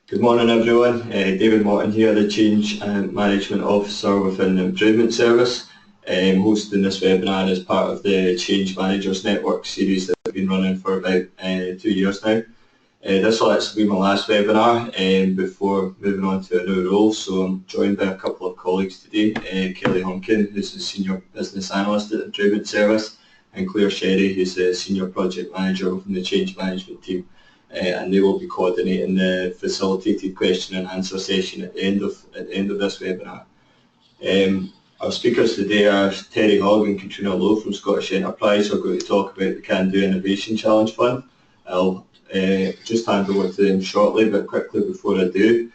Good morning everyone, David Morton here, the Change Management Officer within the Improvement Service, hosting this webinar as part of the Change Managers Network series that we've been running for about 2 years now. This will actually be my last webinar before moving on to a new role, so I'm joined by a couple of colleagues today, Kelly Hunkin, who's the Senior Business Analyst at the Improvement Service, and Claire Sherry, who's the Senior Project Manager within the Change Management team. And they will be coordinating the facilitated question and answer session at the end of this webinar. Our speakers today are Terry Hogg and Catriona from Scottish Enterprise, who are going to talk about the Can Do Innovation Challenge Fund. I'll just hand over to them shortly, but quickly before I do,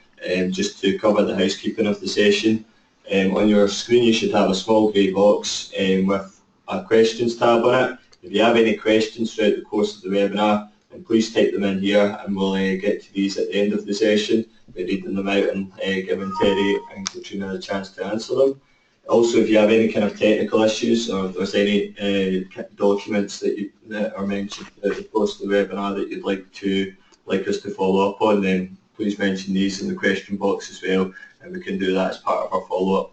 just to cover the housekeeping of the session. On your screen you should have a small grey box with a questions tab on it. If you have any questions throughout the course of the webinar, and please type them in here and we'll get to these at the end of the session by reading them out and giving Terry and Catriona a chance to answer them. Also, if you have any kind of technical issues or if there's any documents that are mentioned throughout the course of the webinar that you'd like us to follow up on, then please mention these in the question box as well, and we can do that as part of our follow-up.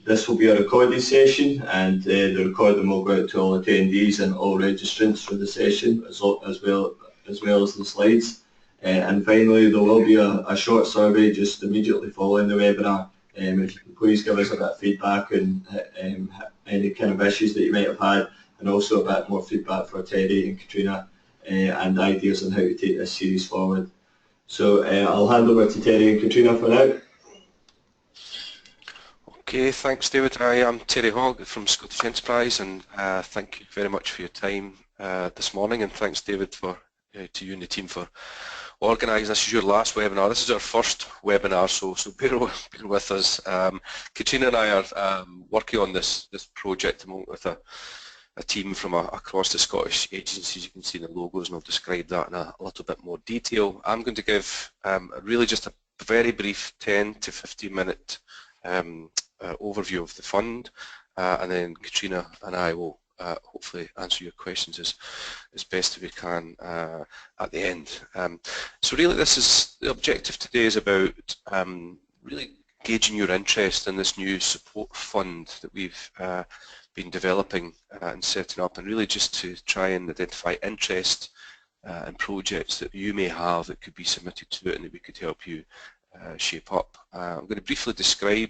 This will be a recorded session, and the recording will go out to all attendees and all registrants for the session, as well as the slides. And finally, there will be a short survey just immediately following the webinar. If you can please give us a bit of feedback and any kind of issues that you might have had, and also a bit more feedback for Terry and Catriona and ideas on how to take this series forward. So I'll hand over to Terry and Catriona for now. Okay, thanks David. I am Terry Hogg from Scottish Enterprise, and thank you very much for your time this morning, and thanks David to you and the team for organising. This is your last webinar. This is our first webinar, so bear with us. Catriona and I are working on this project with a team from across the Scottish agencies. You can see the logos, and I'll describe that in a little bit more detail. I'm going to give really just a very brief 10 to 15 minute overview of the fund, and then Catriona and I will hopefully answer your questions as best we can at the end. So really the objective today is about really gauging your interest in this new support fund that we've been developing and setting up, and really just to try and identify interest in projects that you may have that could be submitted to it and that we could help you shape up. I'm going to briefly describe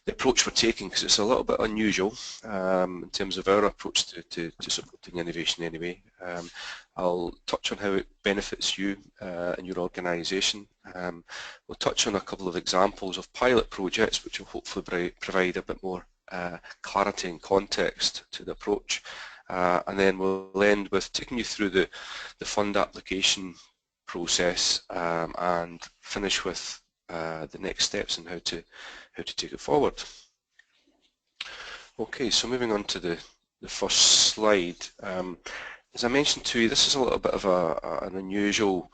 the approach we're taking, because it's a little bit unusual in terms of our approach to supporting innovation anyway. I'll touch on how it benefits you and your organisation. We'll touch on a couple of examples of pilot projects which will hopefully provide a bit more clarity and context to the approach. And then we'll end with taking you through the fund application process and finish with the next steps and how to take it forward. Okay, so moving on to the first slide. As I mentioned to you, this is a little bit of an unusual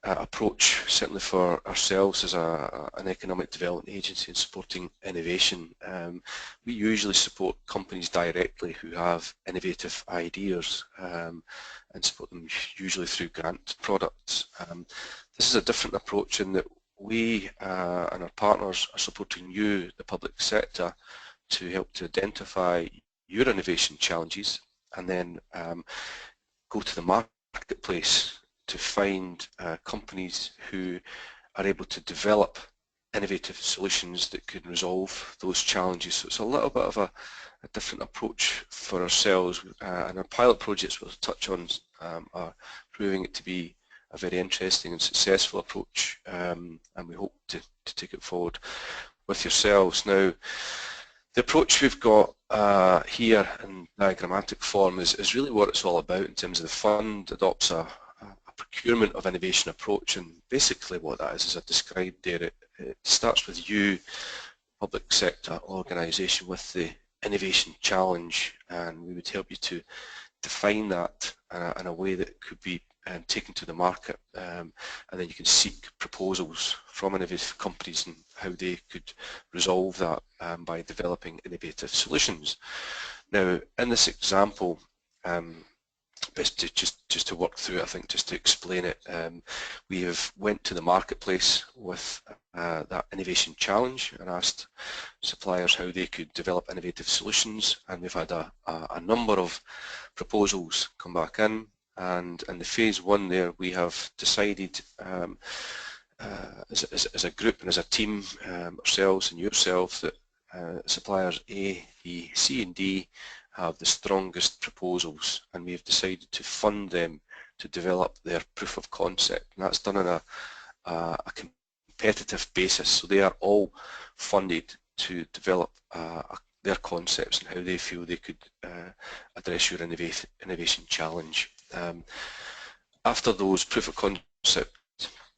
approach, certainly for ourselves as an economic development agency in supporting innovation. We usually support companies directly who have innovative ideas and support them usually through grant products. This is a different approach in that we and our partners are supporting you, the public sector, to help to identify your innovation challenges and then go to the marketplace to find companies who are able to develop innovative solutions that can resolve those challenges. So it's a little bit of a different approach for ourselves, and our pilot projects we'll touch on are proving it to be a very interesting and successful approach, and we hope to take it forward with yourselves. Now, the approach we've got here in diagrammatic form is really what it's all about in terms of the fund adopts a procurement of innovation approach, and basically what that is, as I described there, it starts with you, public sector organisation, with the innovation challenge, and we would help you to define that in a way that could be taken to the market, and then you can seek proposals from innovative companies and how they could resolve that by developing innovative solutions. Now, in this example, best to just to work through it, I think, just to explain it. We have went to the marketplace with that innovation challenge and asked suppliers how they could develop innovative solutions, and we've had a number of proposals come back in, and in the phase one there we have decided as a group and as a team, ourselves and yourself, that suppliers A, B, C and D have the strongest proposals, and we have decided to fund them to develop their proof of concept, and that's done on a competitive basis. So they are all funded to develop their concepts and how they feel they could address your innovation challenge. After those proof of concept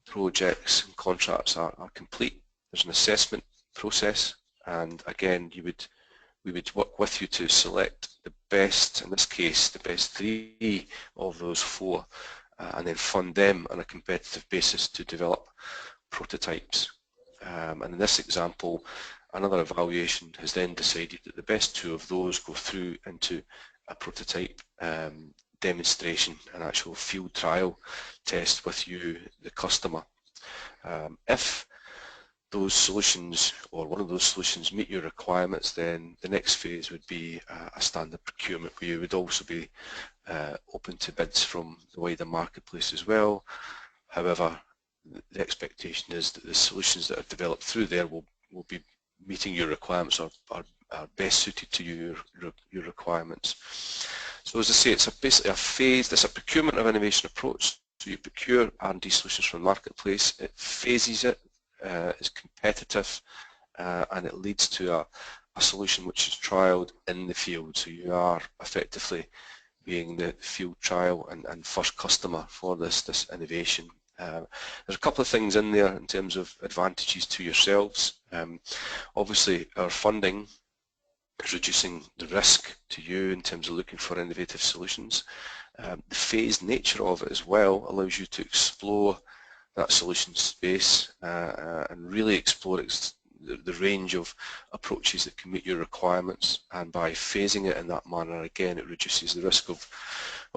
projects and contracts are complete, there's an assessment process, and again we would work with you to select the best, in this case the best 3 of those 4, and then fund them on a competitive basis to develop prototypes. And in this example, another evaluation has then decided that the best 2 of those go through into a prototype demonstration, an actual field trial test with you, the customer. If those solutions, or one of those solutions, meet your requirements, then the next phase would be a standard procurement, where you would also be open to bids from the wider marketplace as well. However, the expectation is that the solutions that are developed through there will be meeting your requirements, or are best suited to your requirements. So as I say, it's basically a phased, it's a procurement of innovation approach. So you procure R&D solutions from the marketplace, it phases it, is competitive, and it leads to a solution which is trialled in the field. So you are effectively being the field trial and first customer for this innovation. There's a couple of things in there in terms of advantages to yourselves. Obviously our funding is reducing the risk to you in terms of looking for innovative solutions. The phased nature of it as well allows you to explore that solution space and really explore the range of approaches that can meet your requirements, and by phasing it in that manner, again, it reduces the risk of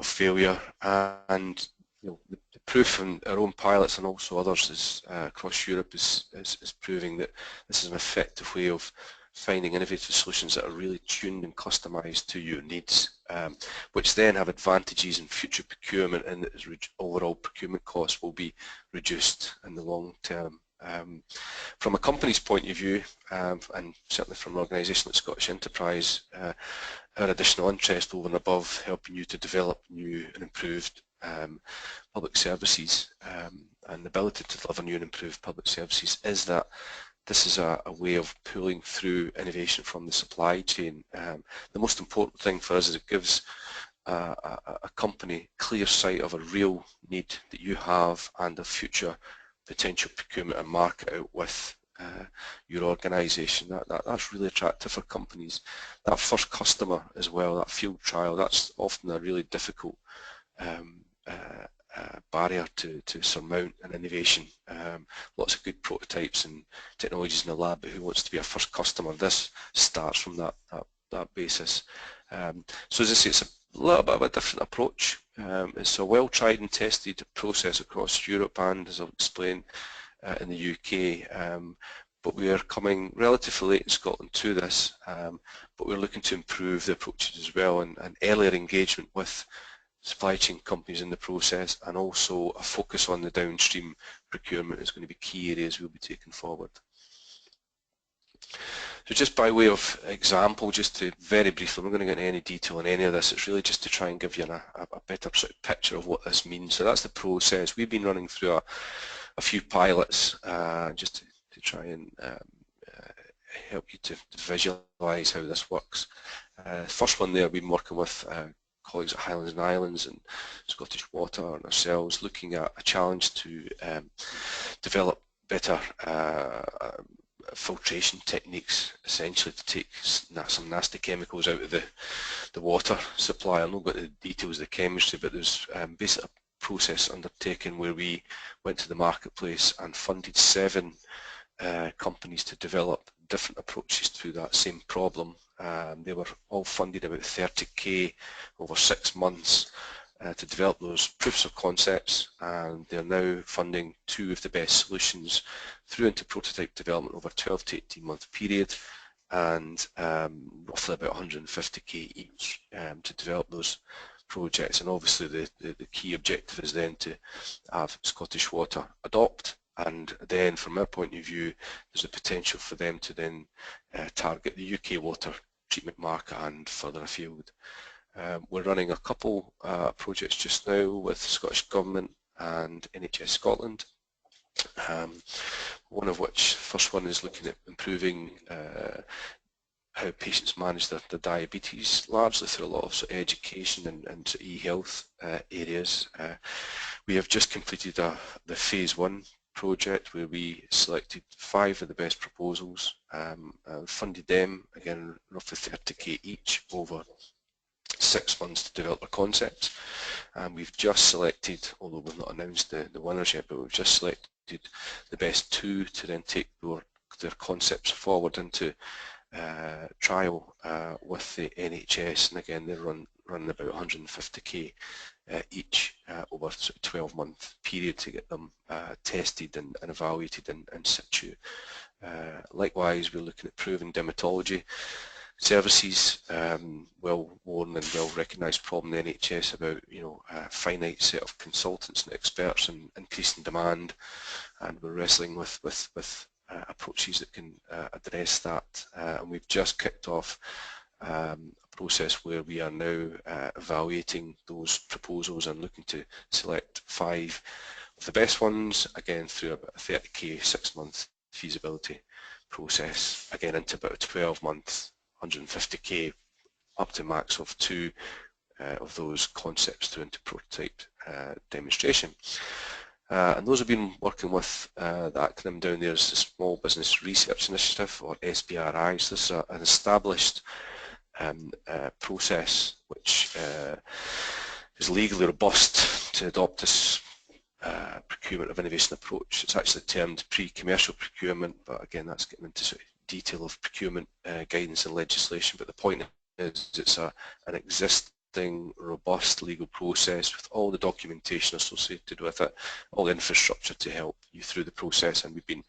failure. And you know, the proof in our own pilots and also others across Europe is proving that this is an effective way of finding innovative solutions that are really tuned and customised to your needs, which then have advantages in future procurement, and that overall procurement costs will be reduced in the long term. From a company's point of view, and certainly from an organisation like Scottish Enterprise, our additional interest over and above helping you to develop new and improved public services, and the ability to deliver new and improved public services, is that this is a way of pulling through innovation from the supply chain. The most important thing for us is it gives a company clear sight of a real need that you have and a future potential procurement and market out with your organisation. That's really attractive for companies. That first customer as well, that field trial, that's often a really difficult barrier to surmount in innovation. Lots of good prototypes and technologies in the lab, but who wants to be a first customer? This starts from that basis. So as I say, it's a little bit of a different approach. It's a well tried and tested process across Europe and, as I'll explain, in the UK. But we are coming relatively late in Scotland to this, but we're looking to improve the approaches as well, and earlier engagement with supply chain companies in the process, and also a focus on the downstream procurement is going to be key areas we'll be taking forward. So just by way of example, just to very briefly, I'm not going to get into any detail on any of this, it's really just to try and give you a better sort of picture of what this means. So that's the process. We've been running through a few pilots just to try and help you to visualise how this works. First one there, we've been working with colleagues at Highlands and Islands and Scottish Water and ourselves, looking at a challenge to develop better filtration techniques, essentially to take some nasty chemicals out of the water supply. I'm not going into the details of the chemistry, but there's basically a process undertaken where we went to the marketplace and funded 7 companies to develop different approaches to that same problem. They were all funded about 30k over 6 months, to develop those proofs of concepts, and they're now funding 2 of the best solutions through into prototype development over a 12 to 18 month period, and roughly about 150k each to develop those projects. And obviously the key objective is then to have Scottish Water adopt, and then from our point of view there's a potential for them to then target the UK water treatment market and further afield. We're running a couple projects just now with the Scottish Government and NHS Scotland, one of which, first one is looking at improving how patients manage their diabetes, largely through a lot of education and e-health areas. We have just completed the phase 1 project where we selected 5 of the best proposals, funded them, again roughly 30k each over 6 months to develop a concept, and we've just selected, although we've not announced the winners yet, but we've just selected the best 2 to then take their concepts forward into trial with the NHS, and again they're running about 150k each over a 12-month period to get them tested and evaluated in situ. Likewise, we're looking at proven dermatology services, well-worn and well-recognised problem in the NHS about a finite set of consultants and experts and increasing demand, and we're wrestling with approaches that can address that. And we've just kicked off a process where we are now evaluating those proposals and looking to select 5 of the best ones, again through about a 30k 6-month feasibility process, again into about a 12-month 150k up to max of 2 of those concepts through into prototype demonstration. And those have been working with the acronym down there is the Small Business Research Initiative, or SBRI. So this is an established process which is legally robust to adopt this procurement of innovation approach. It's actually termed pre-commercial procurement, but again that's getting into sort of detail of procurement guidance and legislation, but the point is it's an existing robust legal process with all the documentation associated with it, all the infrastructure to help you through the process, and we've been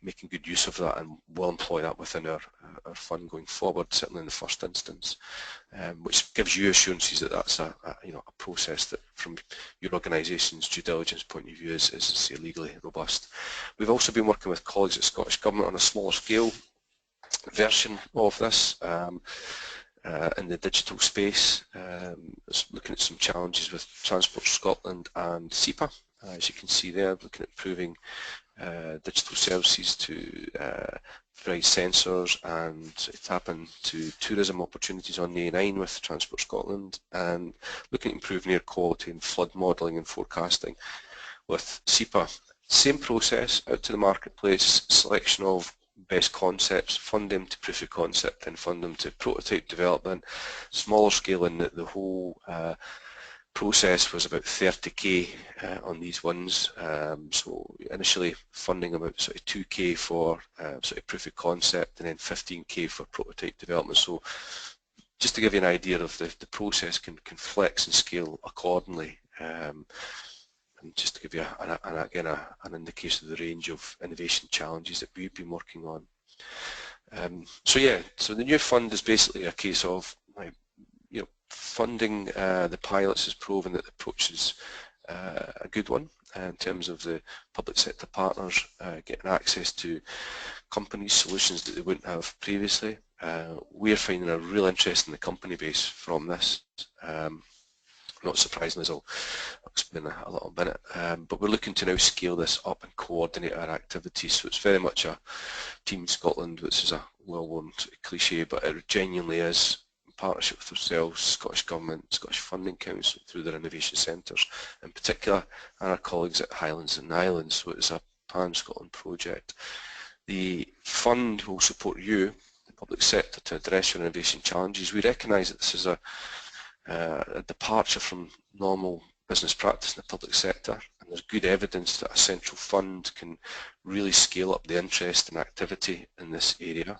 making good use of that and will employ that within our fund going forward, certainly in the first instance, which gives you assurances that that's a process that from your organisation's due diligence point of view is say, legally robust. We've also been working with colleagues at Scottish Government on a smaller scale version of this in the digital space, looking at some challenges with Transport Scotland and SEPA. As you can see there, looking at improving digital services to provide sensors and tap into tourism opportunities on the A9 with Transport Scotland, and looking at improving air quality and flood modelling and forecasting with SEPA. Same process, out to the marketplace, selection of best concepts, fund them to proof of concept and fund them to prototype development, smaller scale, in the whole process was about 30k on these ones, so initially funding about sort of 2k for sort of proof of concept and then 15k for prototype development. So just to give you an idea of the process can flex and scale accordingly, and just to give you an indication of the range of innovation challenges that we've been working on. So yeah, so the new fund is basically a case of funding the pilots has proven that the approach is a good one in terms of the public sector partners getting access to companies' solutions that they wouldn't have previously. We're finding a real interest in the company base from this. Not surprisingly, as I'll explain a little minute, but we're looking to now scale this up and coordinate our activities. So it's very much a Team Scotland, which is a well-worn cliche, but it genuinely is partnership with ourselves, Scottish Government, Scottish Funding Council through their innovation centres in particular, and our colleagues at Highlands and Islands. So it's a pan-Scotland project. The fund will support you, the public sector, to address your innovation challenges. We recognise that this is a departure from normal business practice in the public sector, and there's good evidence that a central fund can really scale up the interest and activity in this area.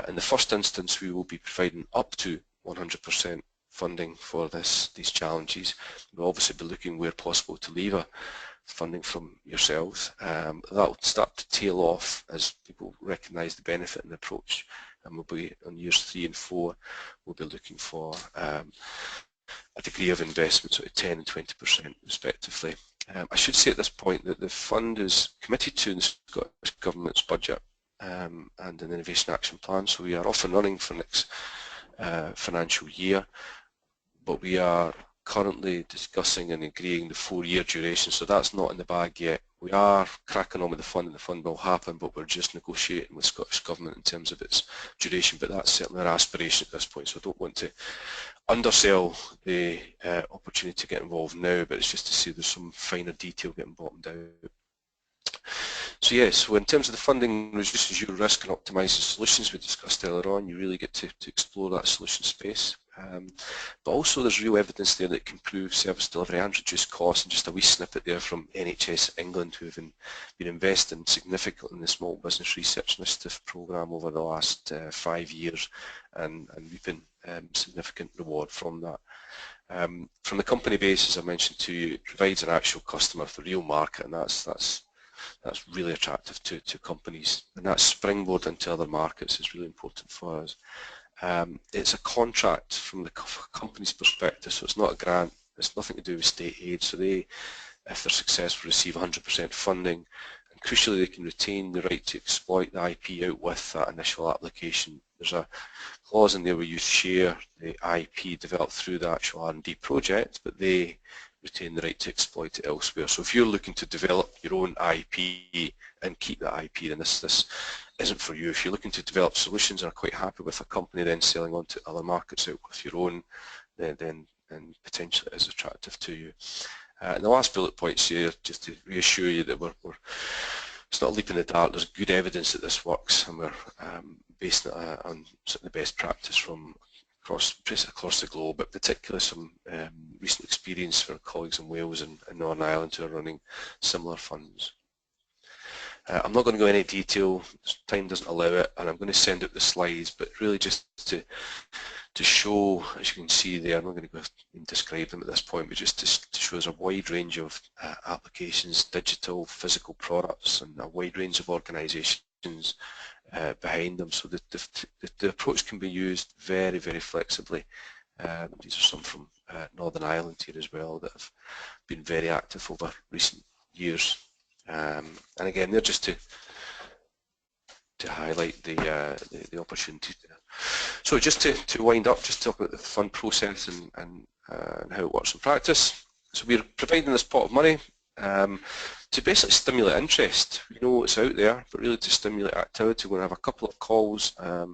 In the first instance, we will be providing up to 100% funding for these challenges. We'll obviously be looking where possible to lever funding from yourselves. That'll start to tail off as people recognise the benefit and the approach, and we'll be on years 3 and 4, we'll be looking for a degree of investment, sort of 10 and 20% respectively. I should say at this point that the fund is committed to the Scottish Government's budget and an Innovation Action Plan, so we are off and running for next financial year, but we are currently discussing and agreeing the 4-year duration, so that's not in the bag yet. We are cracking on with the fund, and the fund will happen, but we're just negotiating with Scottish Government in terms of its duration, but that's certainly our aspiration at this point, so I don't want to undersell the opportunity to get involved now, but it's just to see there's some finer detail getting bottomed out. So yes, so in terms of the funding reduces your risk and optimises solutions we discussed earlier on, you really get to explore that solution space. But also there's real evidence there that it can improve service delivery and reduce costs, and just a wee snippet there from NHS England, who have been investing significantly in the Small Business Research Initiative programme over the last 5 years, and reaping significant reward from that. From the company base, as I mentioned to you, it provides an actual customer for the real market, and that's really attractive to companies, and that springboard into other markets is really important for us. It's a contract from the company's perspective, so it's not a grant, it's nothing to do with state aid, so they, if they're successful, receive 100% funding, and crucially they can retain the right to exploit the IP out with that initial application. There's a clause in there where you share the IP developed through the actual R&D project, but they retain the right to exploit it elsewhere. So if you're looking to develop your own IP and keep that IP, then this isn't for you. If you're looking to develop solutions and are quite happy with a company then selling on to other markets out with your own, then potentially it is attractive to you. And the last bullet points here, just to reassure you that it's not a leap in the dark, there's good evidence that this works, and we're basing it on sort of the best practice from across the globe, but particularly some recent experience for our colleagues in Wales and Northern Ireland who are running similar funds. I'm not going to go into detail, time doesn't allow it, and I'm going to send out the slides, but really just to show, as you can see there, I'm not going to go and describe them at this point, but just to show us a wide range of applications, digital, physical products, and a wide range of organisations behind them, so that the approach can be used very, very flexibly. These are some from Northern Ireland here as well that have been very active over recent years. And again, they're just to highlight the opportunity there. So just to wind up, just talk about the fund process and how it works in practice. So we're providing this pot of money to basically stimulate interest. We know it's out there, but really to stimulate activity. We're going to have a couple of calls per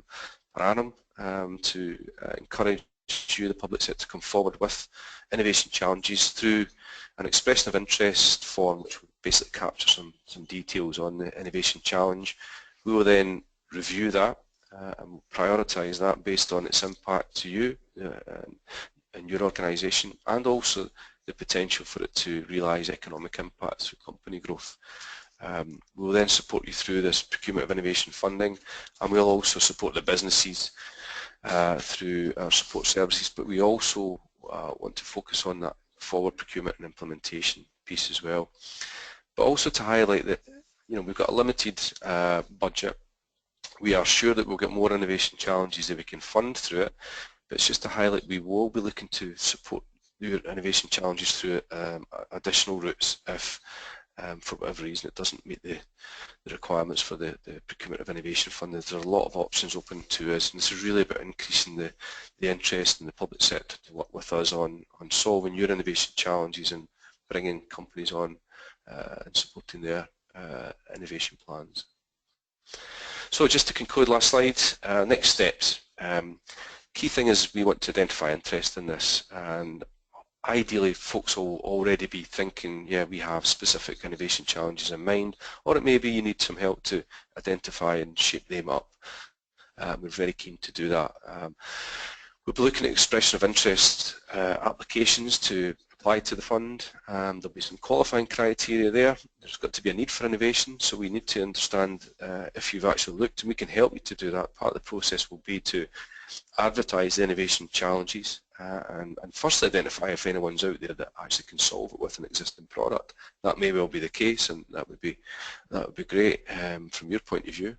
annum to encourage you, the public sector, to come forward with innovation challenges through an expression of interest form, which will basically capture some details on the innovation challenge. We will then review that and prioritise that based on its impact to you and your organisation, and also the potential for it to realise economic impact through company growth. We will then support you through this procurement of innovation funding, and we'll also support the businesses through our support services, but we also want to focus on that forward procurement and implementation piece as well. But also to highlight that, we've got a limited budget. We are sure that we'll get more innovation challenges that we can fund through it, but it's just to highlight we will be looking to support your innovation challenges through additional routes if for whatever reason it doesn't meet the requirements for the procurement of innovation funding. There are a lot of options open to us, and this is really about increasing the interest in the public sector to work with us on solving your innovation challenges and bringing companies on and supporting their innovation plans. So just to conclude, last slide, next steps. Key thing is we want to identify interest in this, and ideally folks will already be thinking, yeah, we have specific innovation challenges in mind, or it may be you need some help to identify and shape them up. We're very keen to do that. We'll be looking at expression of interest applications to apply to the fund. There'll be some qualifying criteria there. There's got to be a need for innovation, so we need to understand if you've actually looked, and we can help you to do that. Part of the process will be to advertise the innovation challenges and first identify if anyone's out there that actually can solve it with an existing product. That may well be the case, and that would be great from your point of view.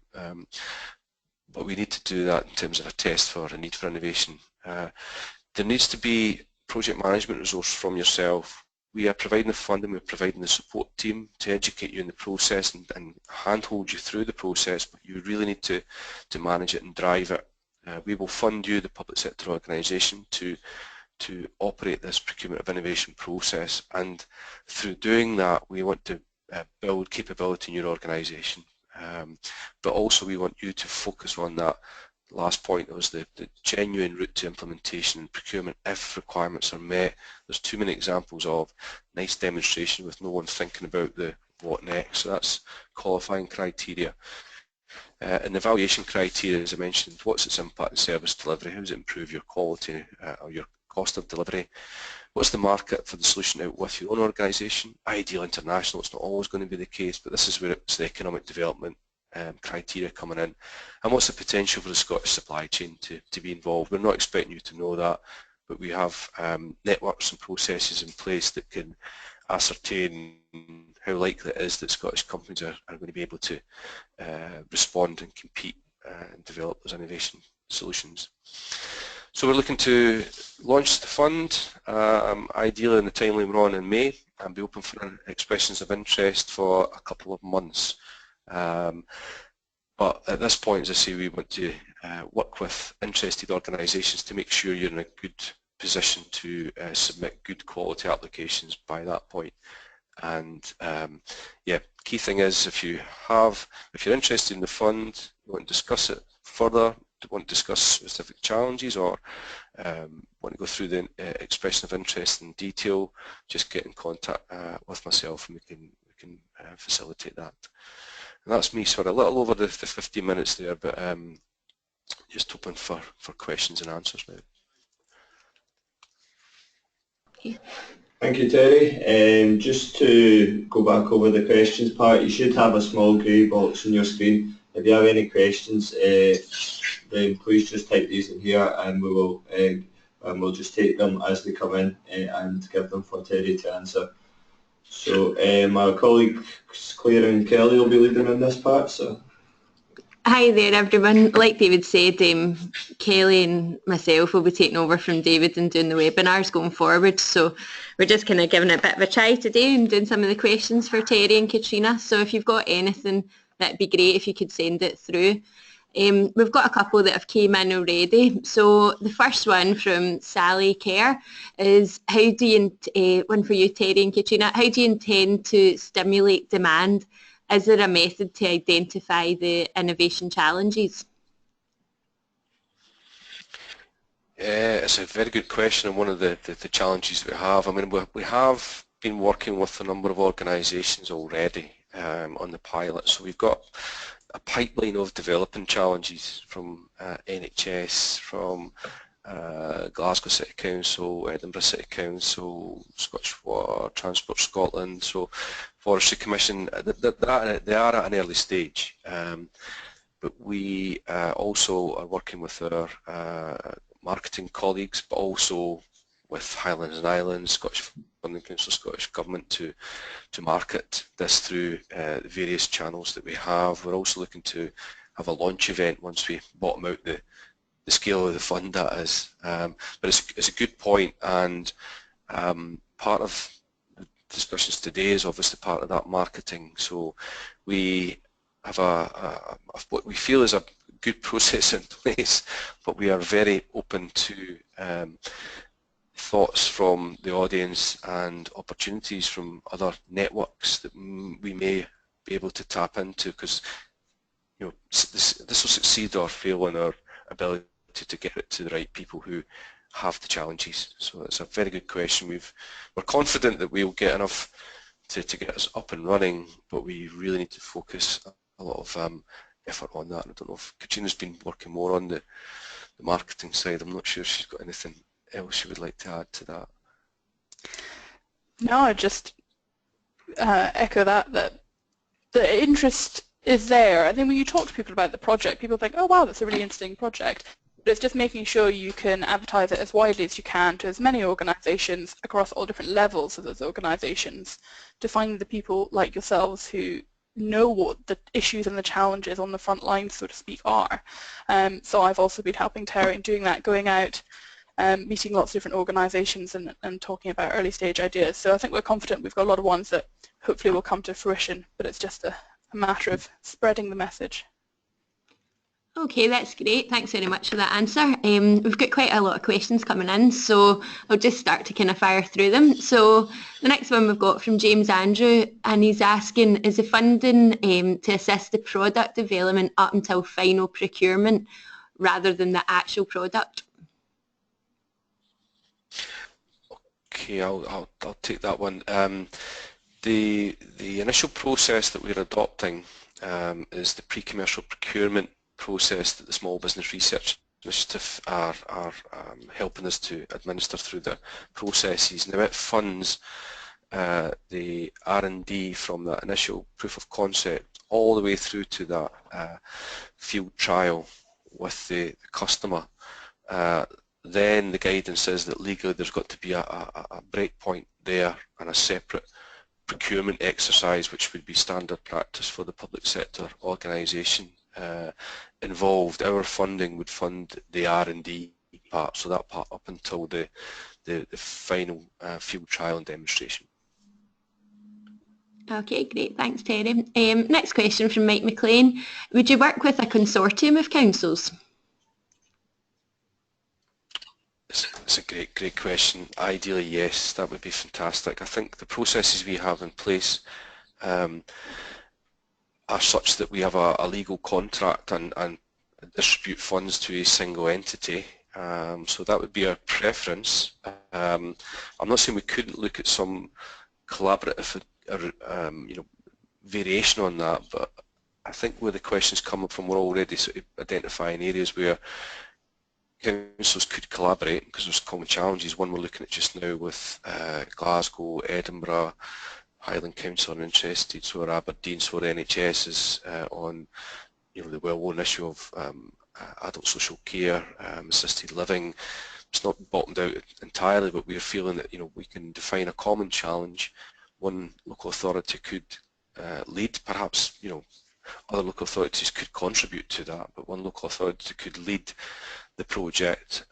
But we need to do that in terms of a test for a need for innovation. There needs to be project management resource from yourself. We are providing the funding, we're providing the support team to educate you in the process and handhold you through the process, but you really need to manage it and drive it. We will fund you, the public sector organisation, to operate this procurement of innovation process, and through doing that we want to build capability in your organisation. But also we want you to focus on that last point, was the genuine route to implementation and procurement if requirements are met. There's too many examples of nice demonstration with no one thinking about the what next, so that's qualifying criteria. And the evaluation criteria, as I mentioned, what's its impact on service delivery, how does it improve your quality or your cost of delivery, what's the market for the solution out with your own organisation, ideal international, it's not always going to be the case, but this is where it's the economic development criteria coming in, and what's the potential for the Scottish supply chain to be involved. We're not expecting you to know that, but we have networks and processes in place that can ascertain how likely it is that Scottish companies are going to be able to respond and compete and develop those innovation solutions. So we're looking to launch the fund, ideally in the timely we're on in May, and be open for expressions of interest for a couple of months. But at this point, as I say, we want to work with interested organisations to make sure you're in a good position to submit good quality applications by that point. And yeah, key thing is if you're interested in the fund, you want to discuss it further, want to discuss specific challenges, or want to go through the expression of interest in detail, just get in contact with myself and we can facilitate that. And that's me, sort of a little over the 15 minutes there, but just open for questions and answers now. Thank you, Terry. Just to go back over the questions part, you should have a small grey box on your screen. If you have any questions, then please just type these in here, and we'll just take them as they come in and give them for Terry to answer. So my colleagues Claire and Kelly will be leading in this part. So. Hi there everyone. Like David said, Kelly and myself will be taking over from David and doing the webinars going forward. So we're just kind of giving it a bit of a try today and doing some of the questions for Terry and Catriona. So if you've got anything, that'd be great if you could send it through. We've got a couple that have came in already. So the first one from Sally Kerr is, how do you, one for you Terry and Catriona, how do you intend to stimulate demand? Is there a method to identify the innovation challenges? It's a very good question, and one of the challenges we have. I mean, we have been working with a number of organisations already on the pilot, so we've got a pipeline of developing challenges from NHS, from Glasgow City Council, Edinburgh City Council, Scottish Water, Transport Scotland, so Forestry Commission. They are at an early stage, but we also are working with our marketing colleagues, but also with Highlands and Islands, Scottish Funding Council, Scottish Government to market this through the various channels that we have. We're also looking to have a launch event once we bottom out the scale of the fund, that is. But it's a good point, and part of the discussions today is obviously part of that marketing. So we have what we feel is a good process in place, but we are very open to thoughts from the audience and opportunities from other networks that we may be able to tap into, because this will succeed or fail in our ability to get it to the right people who have the challenges. So it's a very good question. We're confident that we'll get enough to get us up and running, but we really need to focus a lot of effort on that. I don't know if Catriona's been working more on the marketing side. I'm not sure if she's got anything else she would like to add to that. No, I just echo that the interest is there. I think when you talk to people about the project, people think, oh wow, that's a really interesting project. But it's just making sure you can advertise it as widely as you can to as many organisations across all different levels of those organisations to find the people like yourselves who know what the issues and the challenges on the front lines, so to speak, are. So I've also been helping Terry in doing that, going out, meeting lots of different organisations and talking about early stage ideas. So I think we're confident we've got a lot of ones that hopefully will come to fruition, but it's just a matter of spreading the message. Okay, that's great. Thanks very much for that answer. We've got quite a lot of questions coming in, so I'll just start to kind of fire through them. So the next one we've got from James Andrew, and he's asking, is the funding to assist the product development up until final procurement rather than the actual product? Okay, I'll take that one. The initial process that we're adopting is the pre-commercial procurement process that the Small Business Research Initiative are helping us to administer through the processes. Now it funds the R&D from that initial proof of concept all the way through to that field trial with the customer. Then the guidance says that legally there's got to be a break point there and a separate procurement exercise, which would be standard practice for the public sector organisation involved. Our funding would fund the R&D part, so that part up until the final field trial and demonstration. Okay, great. Thanks, Terry. Next question from Mike McLean. Would you work with a consortium of councils? It's a great question. Ideally, yes, that would be fantastic. I think the processes we have in place are such that we have a legal contract and distribute funds to a single entity. So that would be our preference. I'm not saying we couldn't look at some collaborative variation on that, but I think where the question's coming from, we're already sort of identifying areas where councils could collaborate because there's common challenges. One we're looking at just now with Glasgow, Edinburgh, Highland Council are interested, so are Aberdeen, so are NHS is on the well-known issue of adult social care, assisted living. It's not bottomed out entirely, but we're feeling that we can define a common challenge. One local authority could lead, perhaps other local authorities could contribute to that, but one local authority could lead the project.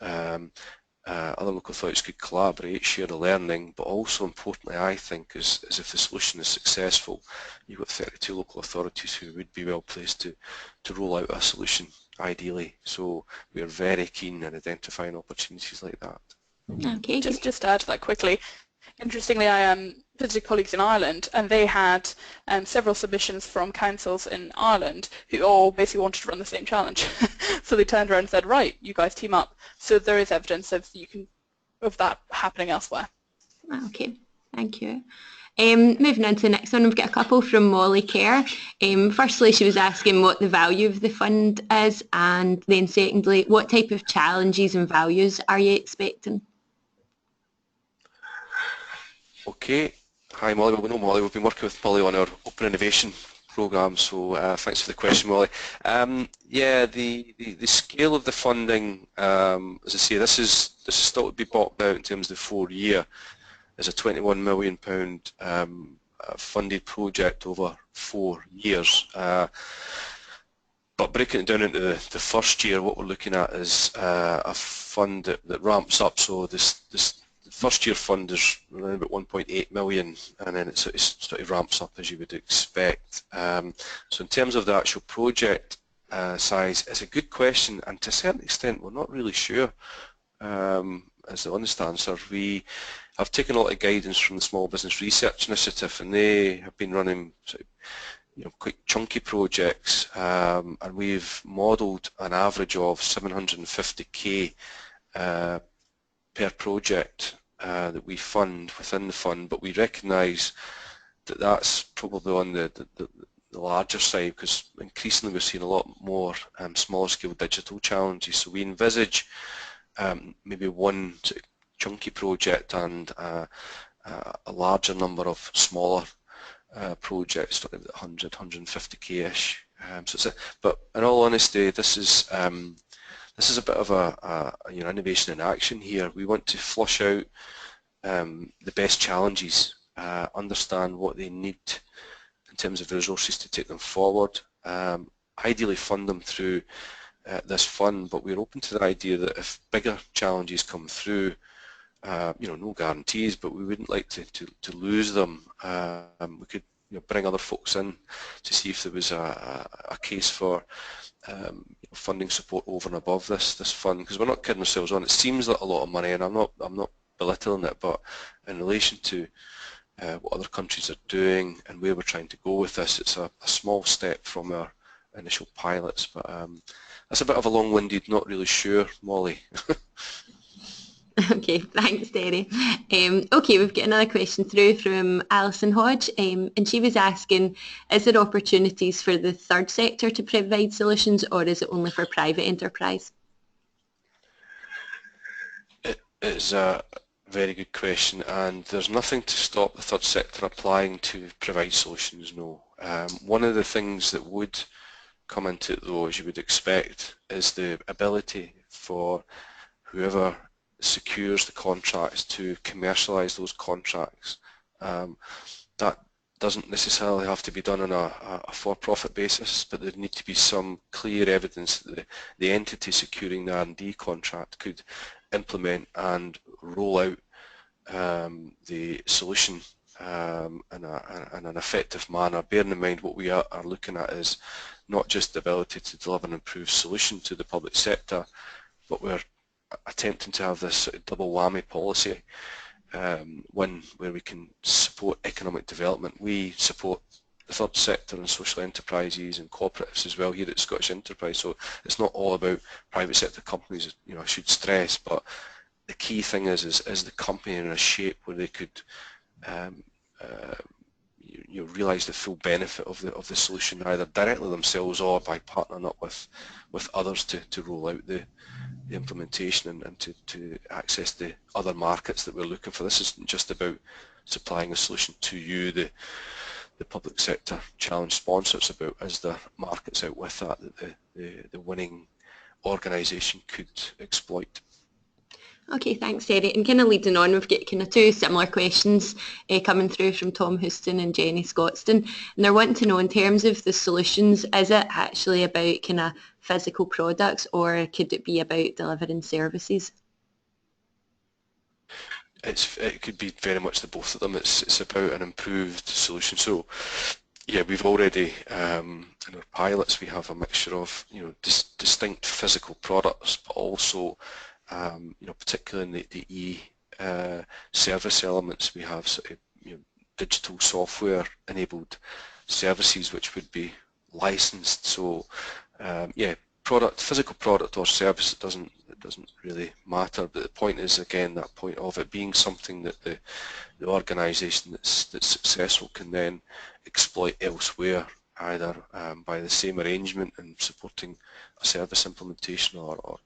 Other local authorities could collaborate, share the learning, but also importantly I think is if the solution is successful, you've got 32 local authorities who would be well placed to roll out a solution ideally. So we are very keen in identifying opportunities like that. Okay. Just to add to that quickly, interestingly, I visited colleagues in Ireland, and they had several submissions from councils in Ireland who all basically wanted to run the same challenge. So they turned around and said, right, you guys team up. So there is evidence of that happening elsewhere. Okay, thank you. Moving on to the next one, we've got a couple from Molly Kerr. Firstly, she was asking what the value of the fund is, and then secondly, what type of challenges and values are you expecting? Okay, hi Molly. Well, we know Molly. We've been working with Molly on our Open Innovation programme, so thanks for the question, Molly. Yeah, the scale of the funding, as I say, this is still to be bought out in terms of the 4-year. Is a £21 million funded project over 4 years. But breaking it down into the first year, what we're looking at is a fund that ramps up. So this first year fund is around about 1.8 million, and then it sort of ramps up as you would expect. So in terms of the actual project size, it's a good question, and to a certain extent we're not really sure. As the honest answer, we have taken a lot of guidance from the Small Business Research Initiative, and they have been running sort of, quite chunky projects, and we've modelled an average of 750k per project that we fund within the fund, but we recognise that that's probably on the larger side, because increasingly we're seeing a lot more smaller scale digital challenges. So we envisage maybe one sort of chunky project and a larger number of smaller projects, talking about 100, 150k-ish. But in all honesty, this is a bit of a innovation in action here. We want to flush out the best challenges, understand what they need in terms of resources to take them forward, ideally fund them through this fund, but we're open to the idea that if bigger challenges come through, no guarantees, but we wouldn't like to lose them. We could bring other folks in to see if there was a case for funding support over and above this fund, because we're not kidding ourselves on. It seems like a lot of money, and I'm not belittling it, but in relation to what other countries are doing and where we're trying to go with this, it's a small step from our initial pilots. But that's a bit of a long-winded, not really sure, Molly. Okay, thanks, Derry. Okay, we've got another question through from Alison Hodge, and she was asking, is there opportunities for the third sector to provide solutions, or is it only for private enterprise? It is a very good question, and there's nothing to stop the third sector applying to provide solutions, no. One of the things that would come into it, though, as you would expect, is the ability for whoever secures the contracts to commercialise those contracts. That doesn't necessarily have to be done on a for-profit basis, but there need to be some clear evidence that the entity securing the R&D contract could implement and roll out the solution in an effective manner, bearing in mind what we are looking at is not just the ability to deliver an improved solution to the public sector, but we're attempting to have this sort of double whammy policy, where we can support economic development. We support the third sector and social enterprises and cooperatives as well here at Scottish Enterprise, so it's not all about private sector companies, I should stress, but the key thing is the company in a shape where they could realise the full benefit of the solution, either directly themselves or by partnering up with others to roll out the implementation and to access the other markets that we're looking for. This isn't just about supplying a solution to you, the public sector challenge sponsor. It's about, is there markets out with that the winning organisation could exploit. Okay, thanks, Terry. And kind of leading on, we've got kind of two similar questions coming through from Tom Houston and Jenny Scotstoun. And they're wanting to know, in terms of the solutions, is it actually about kind of physical products, or could it be about delivering services? It could be very much the both of them. It's about an improved solution. So, yeah, we've already in our pilots we have a mixture of distinct physical products, but also particularly in the service elements, we have sort of digital software enabled services which would be licensed. So physical product or service, it doesn't really matter, but the point is, again, that point of it being something that the organisation that's successful can then exploit elsewhere, either by the same arrangement and supporting a service implementation or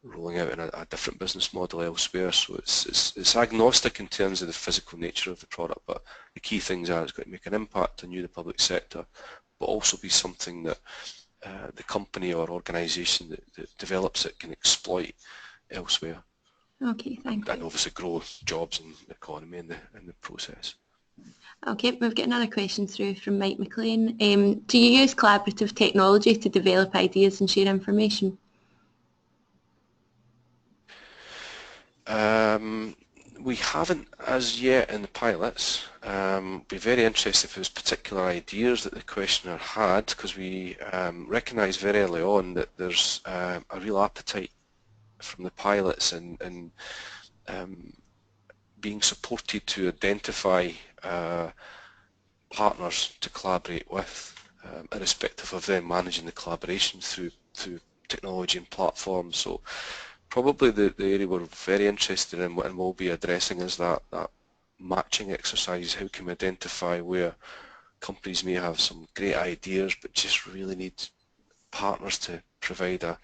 rolling out in a different business model elsewhere. So it's agnostic in terms of the physical nature of the product, but the key things are it's got to make an impact on you, the public sector, but also be something that the company or organisation that develops it can exploit elsewhere. Okay, thank you. And obviously grow jobs and the economy in the process. Okay, we've got another question through from Mike McLean. Do you use collaborative technology to develop ideas and share information? We haven't as yet in the pilots. Be very interested if there's particular ideas that the questioner had, because we recognised very early on that there's a real appetite from the pilots and being supported to identify partners to collaborate with, irrespective of them managing the collaboration through technology and platforms. So probably the area we're very interested in and will be addressing is that matching exercise. How can we identify where companies may have some great ideas but just really need partners to provide a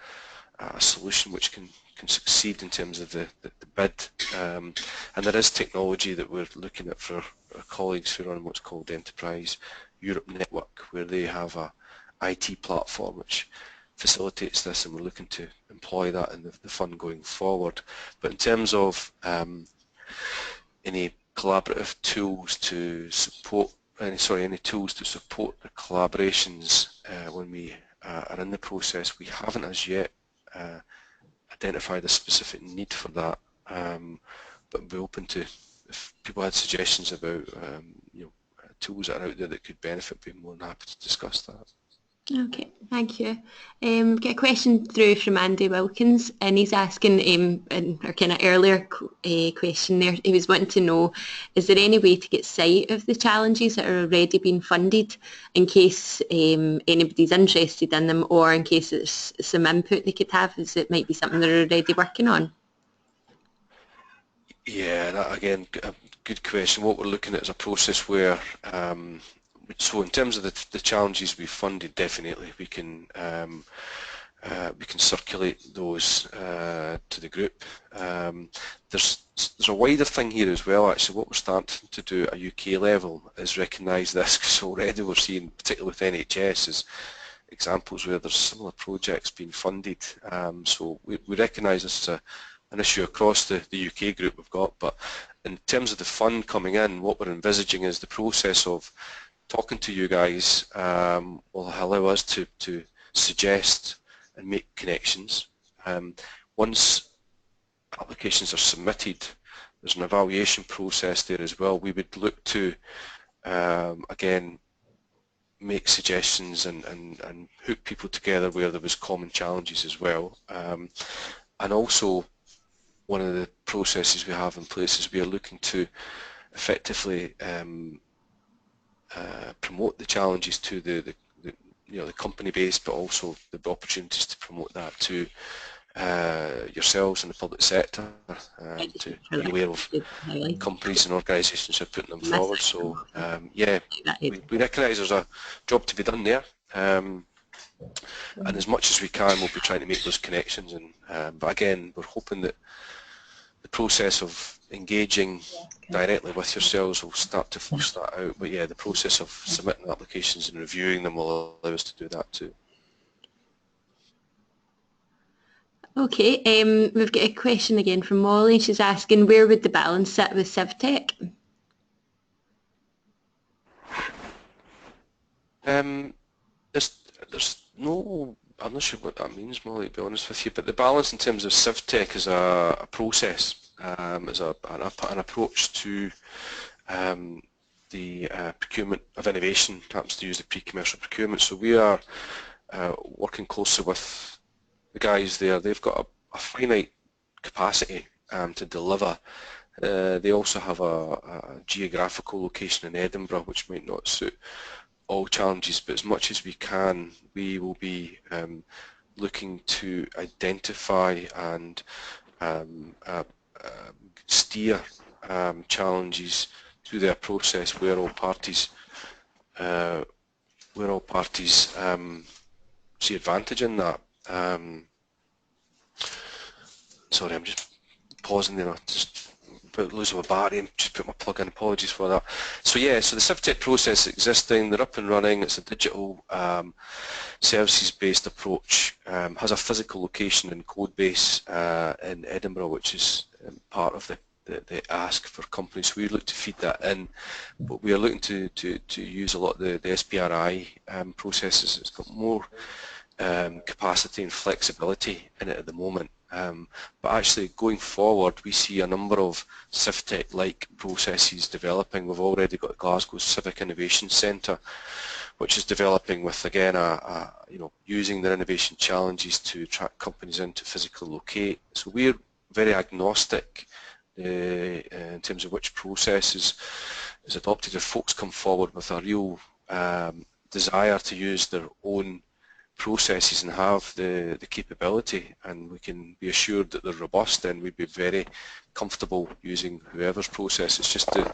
solution which can can succeed in terms of the bid. And there is technology that we're looking at for our colleagues who run what's called Enterprise Europe Network, where they have a IT platform which facilitates this, and we're looking to employ that in the fund going forward. But in terms of any collaborative tools to support, any tools to support the collaborations when we are in the process, we haven't as yet identified a specific need for that, but we'd be open to, if people had suggestions about tools that are out there that could benefit, we'd be more than happy to discuss that. Okay, thank you. Get a question through from Andy Wilkins, and he's asking, in our kind of earlier question there, he was wanting to know, is there any way to get sight of the challenges that are already being funded in case anybody's interested in them, or in case it's some input they could have, as it might be something they're already working on? Yeah, that, again, a good question. What we're looking at is a process where so in terms of the challenges we've funded, definitely we can circulate those to the group. There's a wider thing here as well. Actually, what we're starting to do at a UK level is recognise this, because already we're seeing, particularly with NHS, is examples where there's similar projects being funded. So we recognise this as an issue across the UK group we've got. But in terms of the fund coming in, what we're envisaging is the process of talking to you guys will allow us to suggest and make connections. Once applications are submitted, there's an evaluation process there as well. We would look to, again, make suggestions and hook people together where there was common challenges as well. And also, one of the processes we have in place is we are looking to effectively promote the challenges to the company base, but also the opportunities to promote that to yourselves in the public sector, to be aware of companies and organisations who are putting them forward. So yeah, we recognise there's a job to be done there, and as much as we can, we'll be trying to make those connections. And but again, we're hoping that the process of engaging directly with yourselves will start to flush that out. But yeah, the process of submitting applications and reviewing them will allow us to do that too. Okay, we've got a question again from Molly. She's asking, where would the balance sit with CivTech? There's no, I'm not sure what that means, Molly, to be honest with you, but the balance in terms of CivTech is a process, is an approach to the procurement of innovation, happens to use the pre-commercial procurement. So we are working closely with the guys there. They've got a finite capacity to deliver. They also have a geographical location in Edinburgh, which might not suit all challenges, but as much as we can, we will be looking to identify and steer challenges through their process where all parties see advantage in that. Sorry, I'm just pausing there. Just losing my battery and just put my plug in. Apologies for that. So yeah, so the CivTech process is existing. They're up and running. It's a digital services-based approach. Has a physical location and code base in Edinburgh, which is part of the ask for companies. So we look to feed that in, but we are looking to use a lot of the SPRI processes. It's got more capacity and flexibility in it at the moment. But actually going forward, we see a number of CivTech-like processes developing. We've already got Glasgow Civic Innovation Centre, which is developing with, again, using their innovation challenges to attract companies in to physically locate. So we're very agnostic in terms of which process is adopted. If folks come forward with a real desire to use their own processes and have the capability, and we can be assured that they're robust, then we'd be very comfortable using whoever's process. It's just the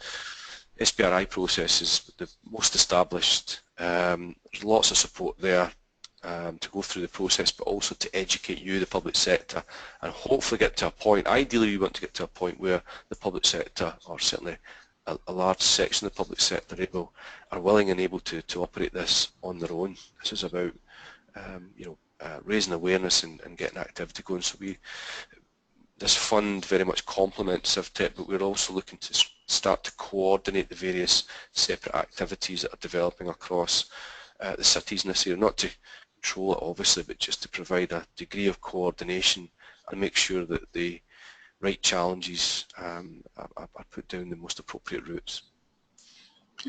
SPRI process is the most established. There's lots of support there, to go through the process, but also to educate you, the public sector, and hopefully get to a point, ideally we want to get to a point where the public sector, or certainly a large section of the public sector, are willing and able to operate this on their own. This is about raising awareness and getting activity going. So this fund very much complements CivTech, but we're also looking to start to coordinate the various separate activities that are developing across the cities in this area, not to control it obviously, but just to provide a degree of coordination and make sure that the right challenges are put down the most appropriate routes.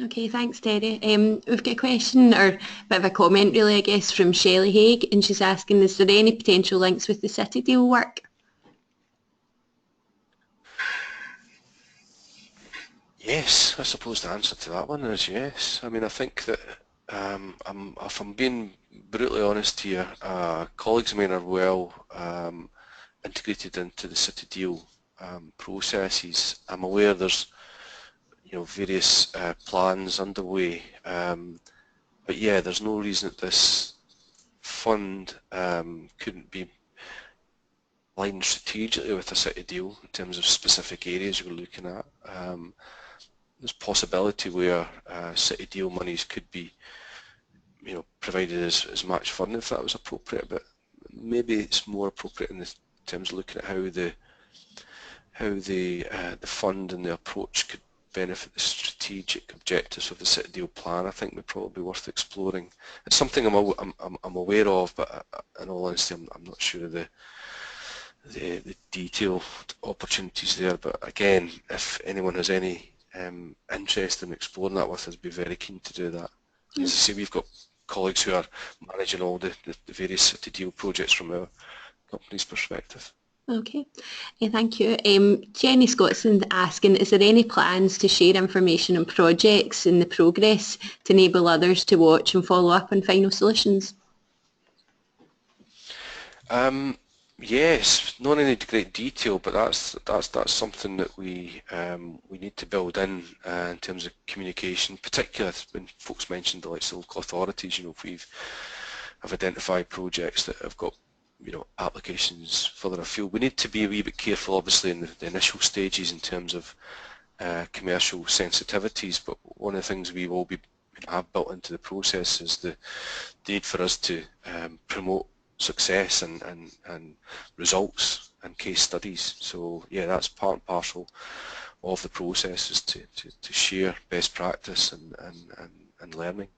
Okay, thanks Terry. We've got a question, or a bit of a comment really, I guess, from Shelley Haig, and she's asking, is there any potential links with the City Deal work? Yes, I suppose the answer to that one is yes. I mean, I think that if I'm being brutally honest here, colleagues of mine are well integrated into the City Deal processes. I'm aware there's various plans underway, but yeah, there's no reason that this fund couldn't be aligned strategically with the City Deal in terms of specific areas we're looking at. There's possibility where City Deal monies could be provided as match funding if that was appropriate, but maybe it's more appropriate in terms of looking at how the fund and the approach could benefit the strategic objectives of the City Deal plan. I think would probably be worth exploring. It's something I'm aware of, but in all honesty, I'm not sure of the detailed opportunities there. But again, if anyone has any interest in exploring that with us, I'd be very keen to do that. As I say, we've got colleagues who are managing all the various City Deal projects from our company's perspective. Okay, thank you. Jenny Scottson asking, is there any plans to share information on projects in the progress to enable others to watch and follow up on final solutions? Yes, not in any great detail, but that's something that we need to build in terms of communication, particularly when folks mentioned the likes of local authorities. If we've identified projects that have got applications further afield, we need to be a wee bit careful, obviously, in the initial stages in terms of commercial sensitivities. But one of the things we will have built into the process is the need for us to promote success and results and case studies. So yeah, that's part and parcel of the process, is to share best practice and learning.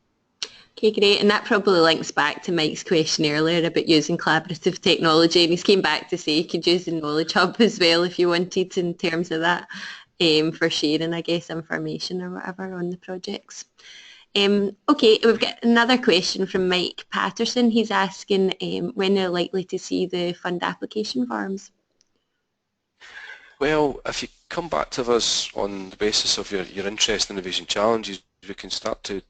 Okay, great, and that probably links back to Mike's question earlier about using collaborative technology, and he's came back to say you could use the Knowledge Hub as well if you wanted in terms of that, for sharing, I guess, information or whatever on the projects. Okay, we've got another question from Mike Patterson. He's asking when they're likely to see the fund application forms. Well, if you come back to us on the basis of your interest in innovation challenges, we can start to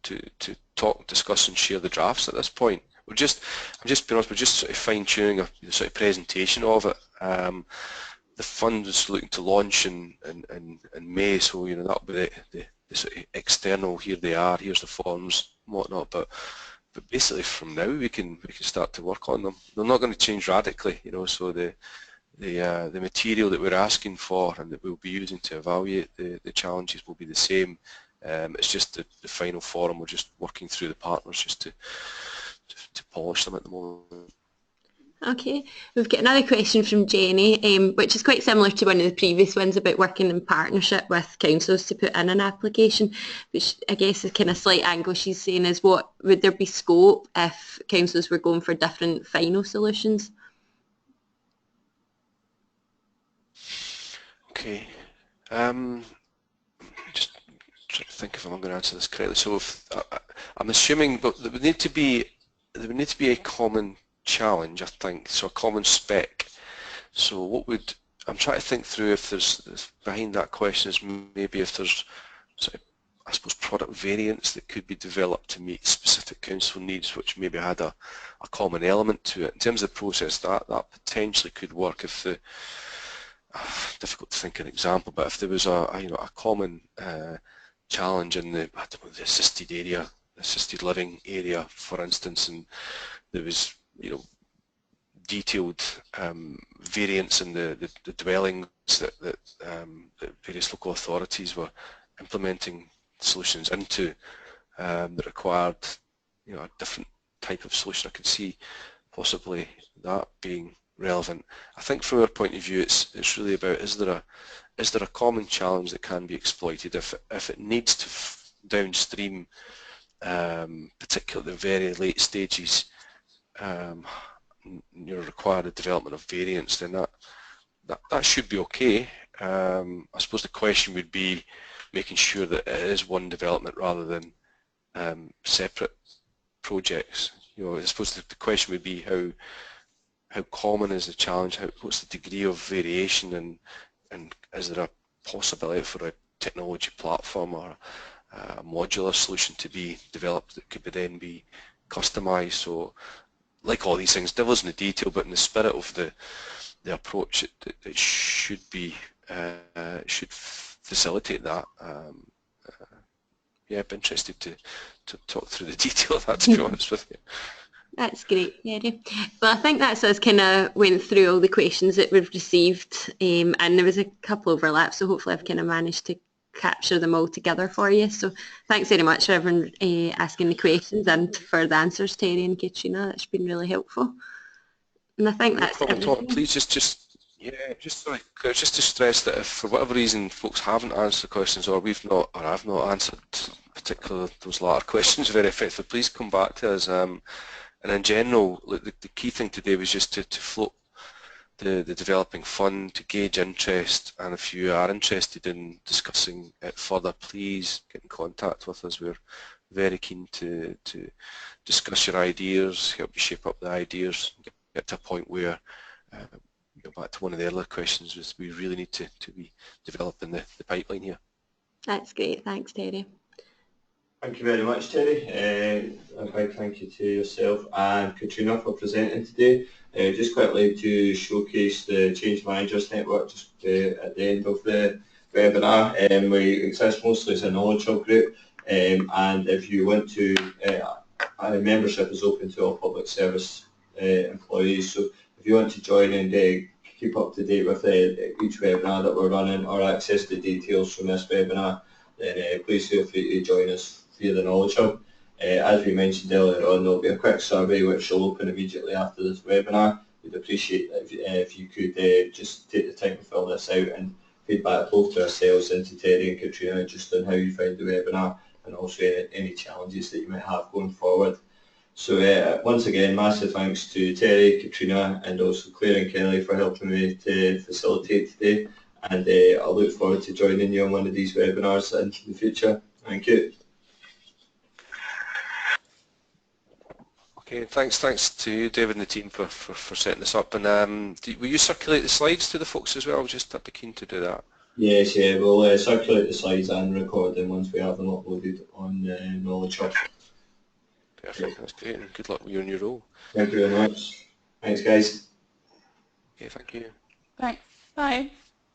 talk, discuss and share the drafts at this point. I'm just being honest, we're just sort of fine-tuning a sort of presentation of it. The fund is looking to launch in May, so that'll be the sort of external, here they are, here's the forms and whatnot, but basically from now we can start to work on them. They're not going to change radically, so the material that we're asking for and that we'll be using to evaluate the challenges will be the same. It's just the final form. We're just working through the partners just to polish them at the moment. Okay, we've got another question from Jenny, which is quite similar to one of the previous ones about working in partnership with councils to put in an application, which I guess is kind of slight angle she's saying is, what would there be scope if councils were going for different final solutions? Okay, just trying to think if I'm going to answer this correctly. So I'm assuming, but there would need to be a common challenge, I think, so a common spec. So I'm trying to think through if there's behind that question is maybe if there's sort of, I suppose, product variants that could be developed to meet specific council needs, which maybe had a common element to it. In terms of the process, that potentially could work if difficult to think of an example, but if there was a common challenge in the assisted living area, for instance, and there was, detailed variants in the dwellings that various local authorities were implementing solutions into that required, a different type of solution. I could see possibly that being relevant. I think from our point of view, it's really about, is there a common challenge that can be exploited if it needs to downstream, particularly the very late stages, require the development of variants, then that should be okay. I suppose the question would be making sure that it is one development rather than separate projects. I suppose the question would be how common is the challenge, what's the degree of variation, and is there a possibility for a technology platform or a modular solution to be developed that could then be customized. So like all these things, devil's in the detail, but in the spirit of the approach, it should be should facilitate that. Yeah, I'd be interested to talk through the detail of that, to be honest with you. That's great, Terry. Well, I think that's us kind of went through all the questions that we've received, and there was a couple overlaps, so hopefully I've kind of managed to capture them all together for you. So thanks very much for everyone asking the questions and for the answers, Terry and Catriona. That's been really helpful. And I think that's everything. Please just to stress that if for whatever reason folks haven't answered the questions, or I've not answered particularly those latter questions very effectively, please come back to us. And in general, the key thing today was just to float the developing fund, to gauge interest, and if you are interested in discussing it further, please get in contact with us. We're very keen to discuss your ideas, help you shape up the ideas, get to a point where, go back to one of the earlier questions, was we really need to be developing the pipeline here. That's great, thanks Terry. Thank you very much, Terry. A big thank you to yourself and Catriona for presenting today. Just quickly to showcase the Change Managers Network just at the end of the webinar. We exist mostly as a knowledge hub group, and if you want to, our membership is open to all public service employees, so if you want to join and keep up to date with each webinar that we're running or access the details from this webinar, then please feel free to join us via the Knowledge Hub. As we mentioned earlier on, there will be a quick survey which will open immediately after this webinar. We'd appreciate if you could just take the time to fill this out and feedback both to ourselves and to Terry and Catriona just on how you found the webinar and also any challenges that you might have going forward. So once again, massive thanks to Terry, Catriona and also Claire and Kelly for helping me to facilitate today, and I look forward to joining you on one of these webinars in the future. Thank you. Okay, thanks to you, David, and the team for setting this up. And will you circulate the slides to the folks as well? I'd be keen to do that. Yes, yeah, we'll circulate the slides and record them once we have them uploaded on Knowledge Hub. Perfect, that's great, and good luck with your new role. Thank you very much. Thanks, guys. Okay, thank you. Thanks. Bye.